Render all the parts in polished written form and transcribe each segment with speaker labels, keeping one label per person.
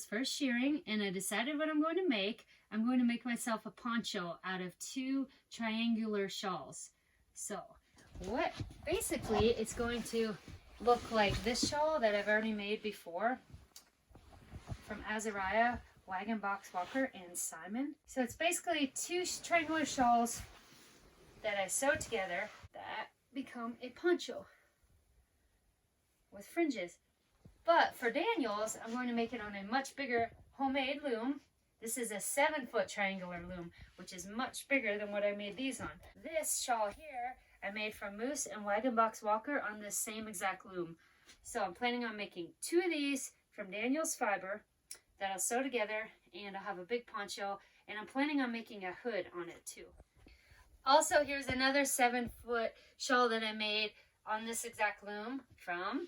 Speaker 1: first shearing, and I decided what I'm going to make. I'm going to make myself a poncho out of 2 triangular shawls. So what basically it's going to look like this shawl that I've already made before from Azariah, Wagon Box Walker, and Simon. So it's basically 2 triangular shawls that I sew together that become a poncho with fringes. But for Daniel's, I'm going to make it on a much bigger homemade loom. This is a 7-foot triangular loom, which is much bigger than what I made these on. This shawl here, I made from Moose and Wagon Box Walker on this same exact loom. So I'm planning on making 2 of these from Daniel's fiber that I'll sew together, and I'll have a big poncho, and I'm planning on making a hood on it too. Also, here's another 7-foot shawl that I made on this exact loom from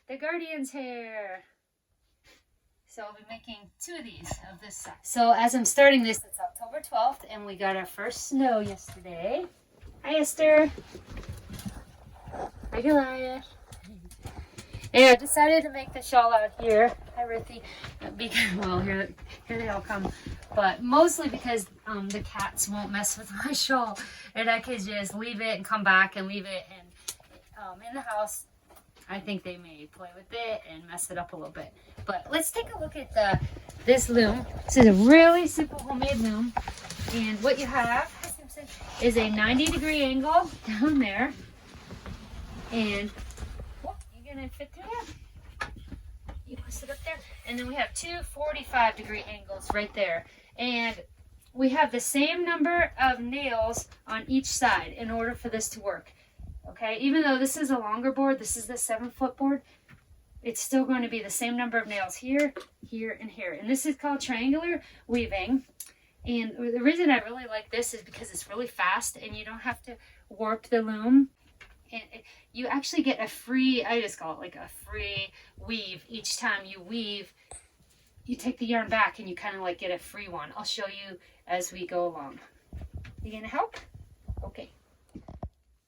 Speaker 1: the Guardian's hair. So I'll be making 2 of these of this size. So as I'm starting this, it's October 12th, and we got our first snow yesterday. Hi, Esther. Hi, Goliath. And I decided to make the shawl out here. Hi, Ruthie. Because, well, here they all come. But mostly because the cats won't mess with my shawl, and I could just leave it and come back and leave it. And in the house, I think they may play with it and mess it up a little bit. But let's take a look at this loom. This is a really simple homemade loom. And what you have is a 90-degree angle down there. And you're going to fit through there. You want to sit up there? And then we have 2 45-degree angles right there. And we have the same number of nails on each side in order for this to work. Okay, even though this is a longer board, this is the 7-foot board, it's still going to be the same number of nails here, here, and here. And this is called triangular weaving. And the reason I really like this is because it's really fast and you don't have to warp the loom. And you actually get a free, I just call it like a free weave. Each time you weave, you take the yarn back and you kind of like get a free one. I'll show you as we go along. You gonna help? Okay.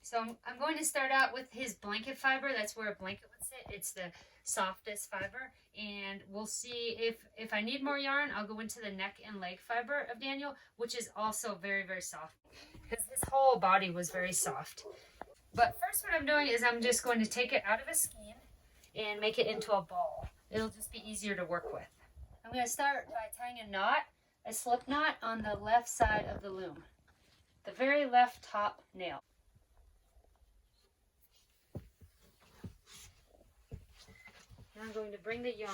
Speaker 1: So I'm going to start out with his blanket fiber. That's where a blanket would sit. It's the softest fiber. And we'll see if I need more yarn, I'll go into the neck and leg fiber of Daniel, which is also very, very soft. Because his whole body was very soft. But first what I'm doing is I'm just going to take it out of a skein and make it into a ball. It'll just be easier to work with. I'm going to start by tying a knot, a slip knot on the left side of the loom. The very left top nail. Now I'm going to bring the yarn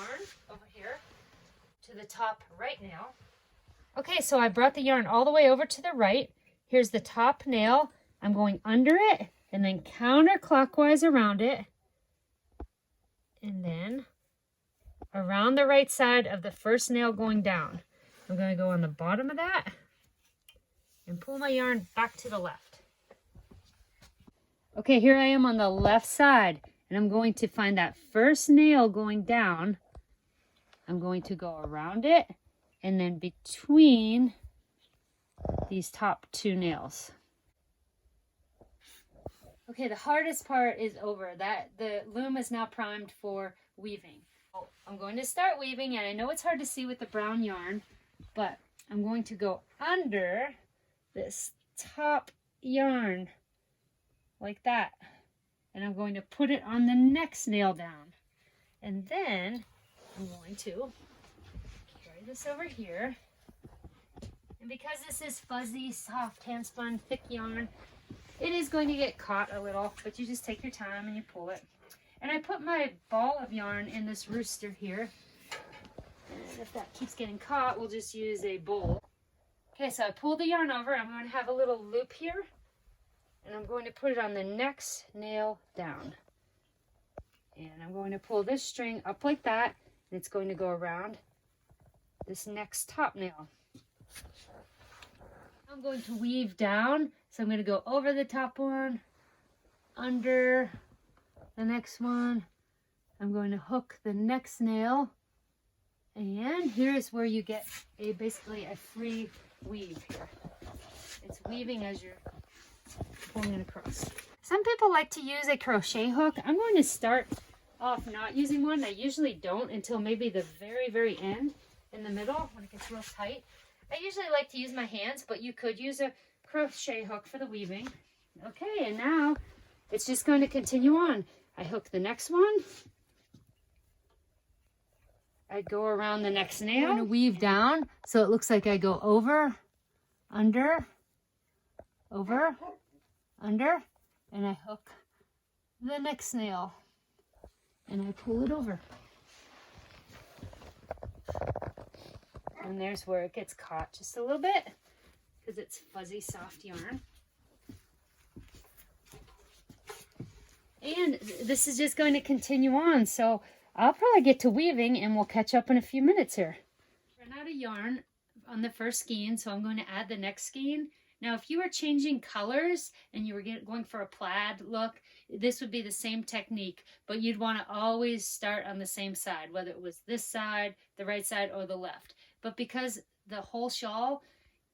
Speaker 1: over here to the top right nail. Okay, so I brought the yarn all the way over to the right. Here's the top nail. I'm going under it and then counterclockwise around it. And then around the right side of the first nail going down. I'm going to go on the bottom of that and pull my yarn back to the left. Okay, here I am on the left side. And I'm going to find that first nail going down. I'm going to go around it and then between these top 2 nails. Okay, the hardest part is over. The loom is now primed for weaving. I'm going to start weaving, and I know it's hard to see with the brown yarn, but I'm going to go under this top yarn like that. And I'm going to put it on the next nail down. And then I'm going to carry this over here. And because this is fuzzy, soft, hand-spun, thick yarn, it is going to get caught a little, but you just take your time and you pull it. And I put my ball of yarn in this rooster here. And if that keeps getting caught, we'll just use a bowl. Okay, so I pulled the yarn over. I'm going to have a little loop here. And I'm going to put it on the next nail down. And I'm going to pull this string up like that. And it's going to go around this next top nail. I'm going to weave down. So I'm going to go over the top one, under the next one. I'm going to hook the next nail. And here's where you get basically a free weave here. It's weaving as you're pulling it across. Some people like to use a crochet hook. I'm going to start off not using one. I usually don't until maybe the very, very end. in the middle when it gets real tight. I usually like to use my hands, but you could use a crochet hook for the weaving. Okay, and now it's just going to continue on. I hook the next one. I go around the next nail. I'm going to weave down so it looks like I go over, under, over, under, and I hook the next nail and I pull it over. And there's where it gets caught just a little bit because it's fuzzy, soft yarn. And this is just going to continue on, so I'll probably get to weaving and we'll catch up in a few minutes here. Run out of yarn on the first skein, so I'm going to add the next skein. Now, if you were changing colors and you were going for a plaid look, this would be the same technique, but you'd want to always start on the same side, whether it was this side, the right side, or the left. But because the whole shawl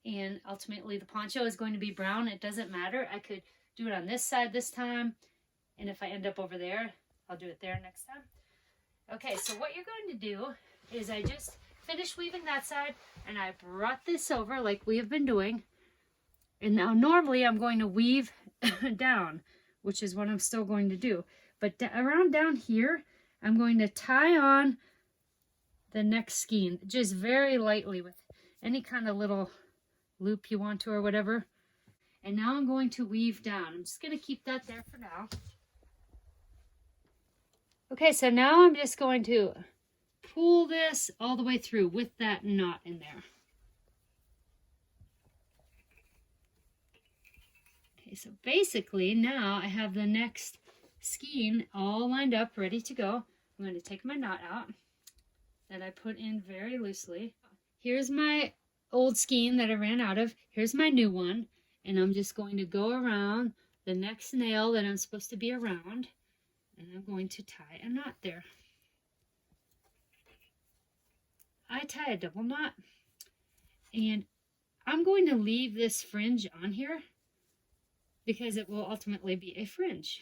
Speaker 1: and ultimately the poncho is going to be brown, it doesn't matter. I could do it on this side this time, and if I end up over there, I'll do it there next time. Okay, so what you're going to do is I just finished weaving that side, and I brought this over like we have been doing. And now normally I'm going to weave down, which is what I'm still going to do. But around down here, I'm going to tie on the next skein, just very lightly with any kind of little loop you want to or whatever. And now I'm going to weave down. I'm just going to keep that there for now. Okay, so now I'm just going to pull this all the way through with that knot in there. Okay, so basically now I have the next skein all lined up, ready to go. I'm going to take my knot out that I put in very loosely. Here's my old skein that I ran out of. Here's my new one, and I'm just going to go around the next nail that I'm supposed to be around, and I'm going to tie a knot there. I tie a double knot, and I'm going to leave this fringe on here because it will ultimately be a fringe.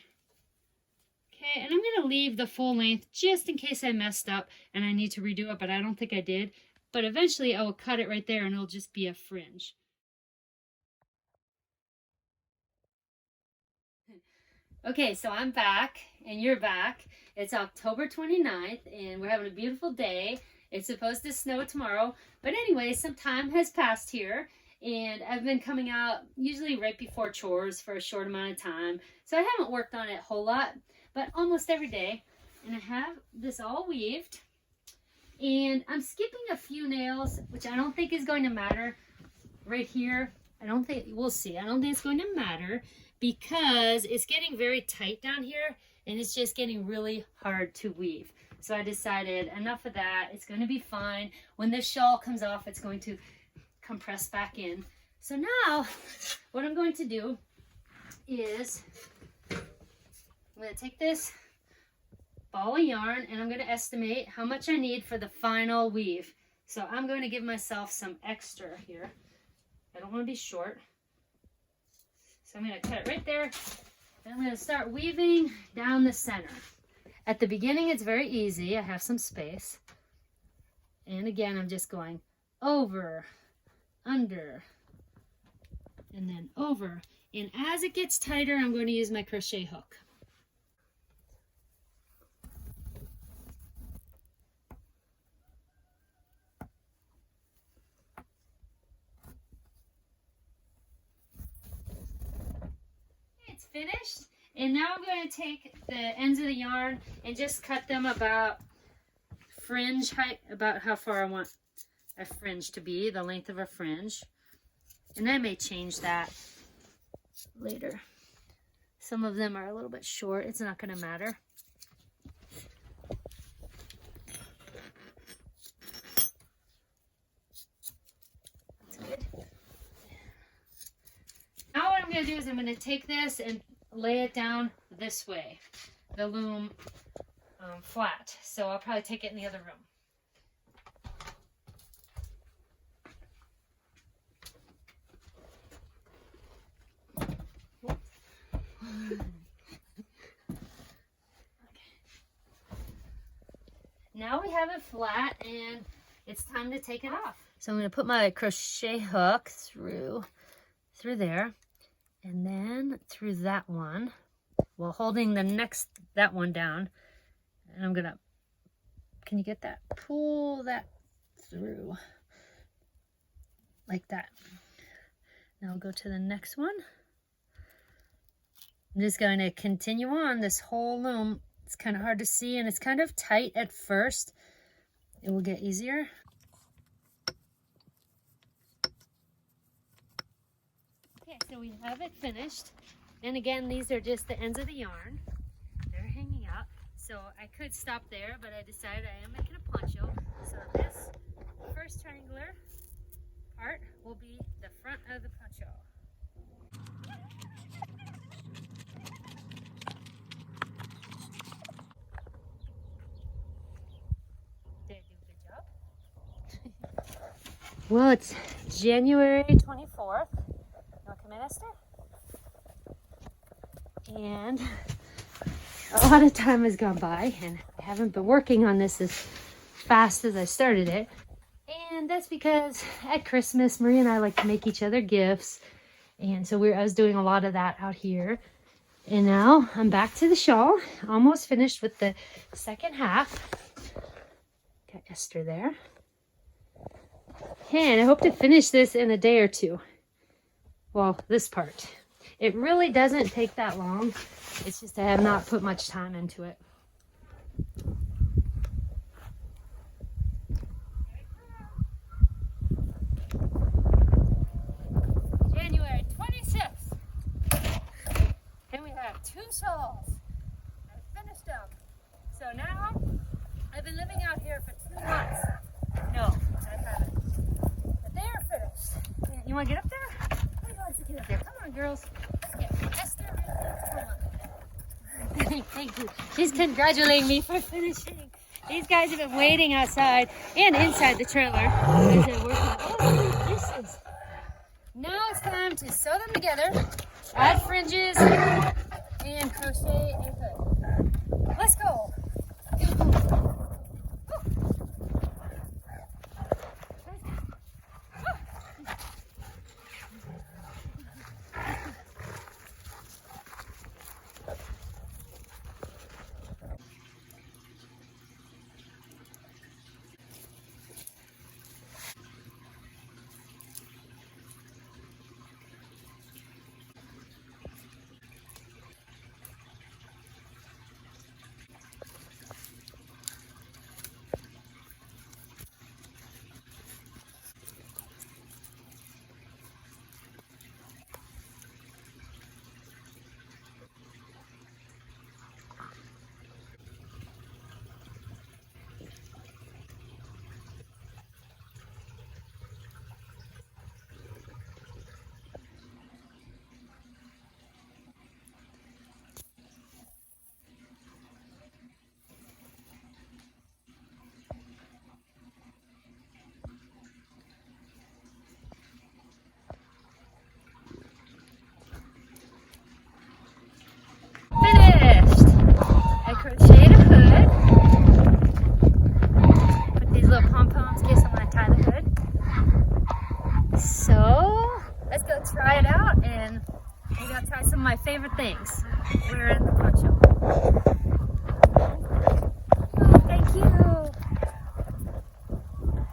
Speaker 1: Okay, and I'm going to leave the full length just in case I messed up and I need to redo it, but I don't think I did. But eventually I will cut it right there and it'll just be a fringe. Okay, so I'm back and you're back. It's October 29th and we're having a beautiful day. It's supposed to snow tomorrow. But anyway, some time has passed here. And I've been coming out usually right before chores for a short amount of time. So I haven't worked on it a whole lot, but almost every day. And I have this all weaved. And I'm skipping a few nails, which I don't think is going to matter right here. I don't think, we'll see. I don't think it's going to matter because it's getting very tight down here and it's just getting really hard to weave. So I decided enough of that. It's going to be fine. When this shawl comes off, it's going to compress back in. So now what I'm going to do is I'm going to take this ball of yarn and I'm going to estimate how much I need for the final weave. So I'm going to give myself some extra here. I don't want to be short. So I'm going to cut it right there. And I'm going to start weaving down the center. At the beginning it's very easy. I have some space. And again I'm just going over, under, and then over. And as it gets tighter, I'm going to use my crochet hook. It's finished. And now I'm going to take the ends of the yarn and just cut them about fringe height, about how far I want a fringe to be, the length of a fringe. And I may change that later. Some of them are a little bit short. It's not going to matter. That's good. Now what I'm going to do is I'm going to take this and lay it down this way, the loom flat. So I'll probably take it in the other room. Now we have it flat, and it's time to take it off. So I'm going to put my crochet hook through there, and then through that one, while holding that one down. And I'm going to, can you get that? Pull that through like that. Now I'll go to the next one. I'm just going to continue on this whole loom. It's kind of hard to see and it's kind of tight at first. It will get easier. Okay, so we have it finished. And again, these are just the ends of the yarn. They're hanging up. So I could stop there, but I decided I am making a poncho. So this first triangular part will be the front of the poncho. Did I do a good job? Well, it's January 24th. Come in, Esther. And a lot of time has gone by, and I haven't been working on this as fast as I started it. And that's because at Christmas, Marie and I like to make each other gifts. And so I was doing a lot of that out here. And now I'm back to the shawl. Almost finished with the second half. Got Esther there. And I hope to finish this in a day or two. Well, this part. It really doesn't take that long. It's just I have not put much time into it. January 26th. And we have 2 shawls. I finished them. So now, I've been living out here for 2 months. No, I haven't. But they are finished. You want to get up there? Get up there. Come on, girls. Yeah, Esther, come on. Thank you. She's congratulating me for finishing. These guys have been waiting outside and inside the trailer as they're working. Oh, this is. Now it's time to sew them together, add fringes, and crochet a hood. Let's go. Crocheted a hood. Put these little pom-poms in case I want to tie the hood. So let's go try it out, and maybe I'll try some of my favorite things. We're in the poncho. Oh, thank you.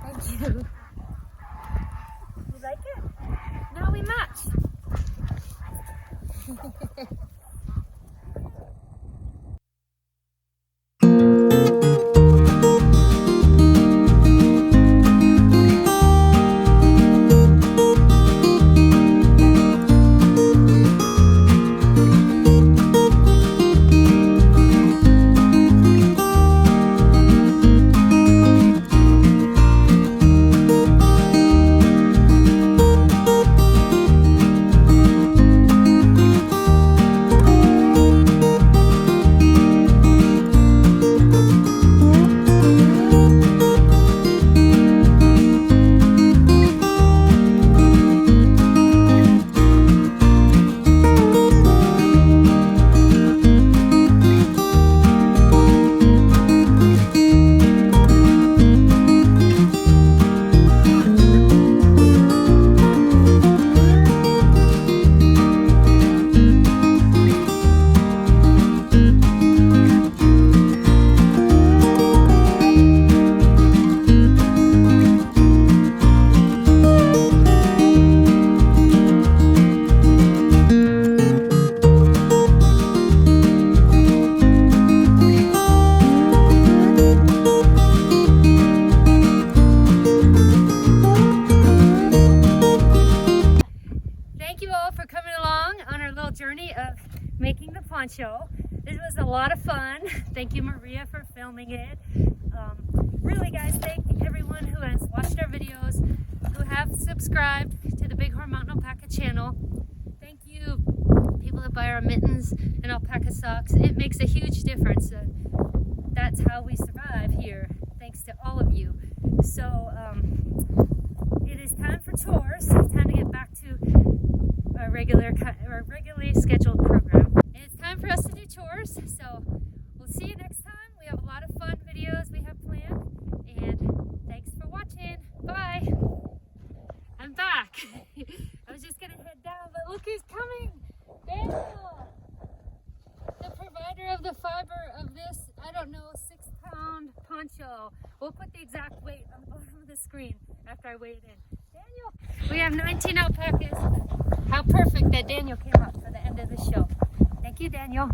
Speaker 1: Thank you. You like it? Now we match. Poncho. It was a lot of fun. Thank you, Maria, for filming it. Really, guys, thank everyone who has watched our videos, who have subscribed to the Big Horn Mountain Alpaca channel. Thank you, people that buy our mittens and alpaca socks. It makes a huge difference. That's how we survive here, thanks to all of you. So it is time for chores. It's time to get back to our regularly scheduled program. And it's time for us to do chores. So we'll see you next time. We have a lot of fun videos we have planned. And thanks for watching. Bye. I'm back. I was just gonna head down, but look who's coming. Daniel, the provider of the fiber of this, I don't know, 6-pound poncho. We'll put the exact weight on the bottom of the screen after I weigh it in. Daniel, we have 19 alpacas. How perfect that Daniel came up for the end of the show. Thank you, Daniel.